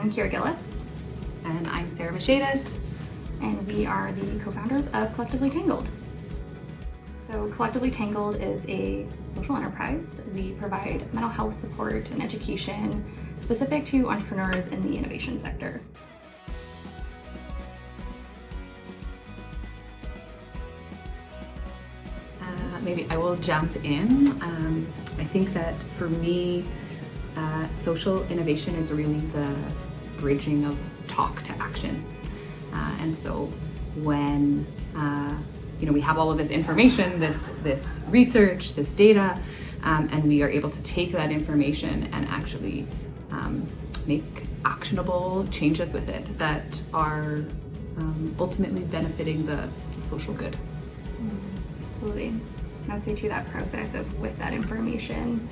I'm Kira Gillis. And I'm Sarah Machedas. And we are the co-founders of Collectively Tangled. So Collectively Tangled is a social enterprise. We provide mental health support and education specific to entrepreneurs in the innovation sector. Maybe I will jump in. I think that for me, social innovation is really the bridging of talk to action. And so when we have all of this information, this research, this data, and we are able to take that information and actually make actionable changes with it that are ultimately benefiting the social good. Absolutely. I would say too, that process of with that information,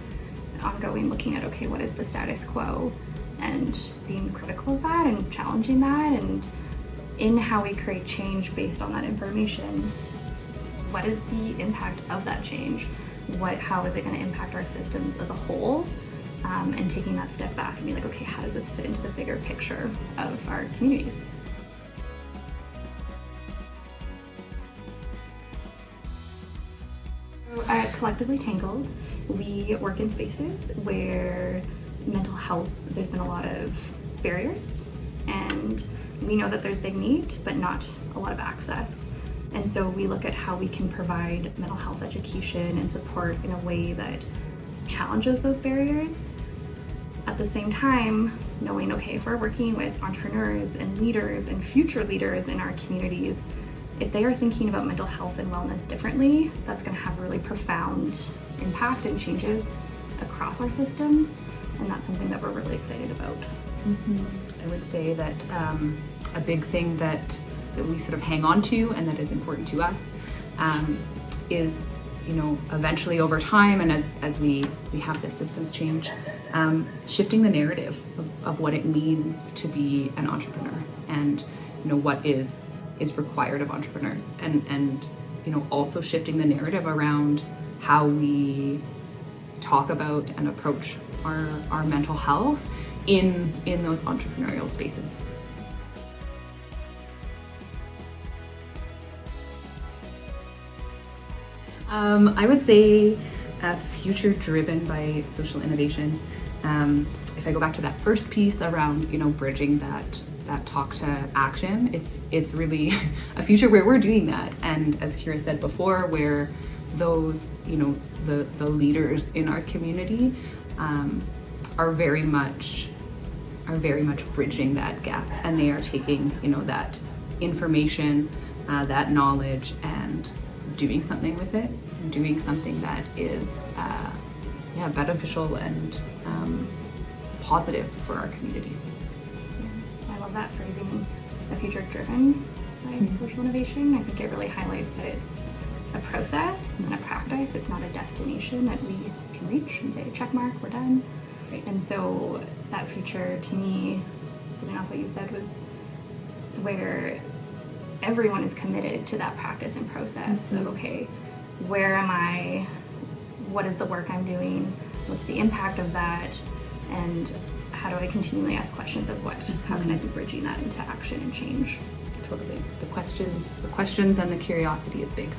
ongoing looking at, okay, what is the status quo, and being critical of that and challenging that, and in how we create change based on that information, what is the impact of that change? How is it going to impact our systems as a whole? And taking that step back and be like, okay, how does this fit into the bigger picture of our communities? So at Collectively Tangled, we work in spaces where mental health, there's been a lot of barriers, and we know that there's big need, but not a lot of access. And so we look at how we can provide mental health education and support in a way that challenges those barriers. At the same time, knowing, okay, if we're working with entrepreneurs and leaders and future leaders in our communities, if they are thinking about mental health and wellness differently, that's going to have really profound impact and changes across our systems. And that's something that we're really excited about. Mm-hmm. I would say that a big thing that we sort of hang on to and that is important to us is, eventually over time and as we have the systems change, shifting the narrative of what it means to be an entrepreneur and, what is required of entrepreneurs and also shifting the narrative around how we talk about and approach our mental health in those entrepreneurial spaces. I would say a future driven by social innovation. If I go back to that first piece around, bridging that talk to action, it's really a future where we're doing that. And as Kira said before, where those, the leaders in our community are very much bridging that gap, and they are taking, that information, that knowledge, and doing something with it, and doing something that is beneficial and positive for our communities. I love that phrasing, the future driven by social innovation. I think it really highlights that it's a process and a practice. It's not a destination that we can reach and say, check mark, we're done. Right. And so that future, to me, building off what you said, was where everyone is committed to that practice and process of, okay, where am I? What is the work I'm doing? What's the impact of that? And how do I continually ask questions of how can I be bridging that into action and change? Totally. The questions and the curiosity is big.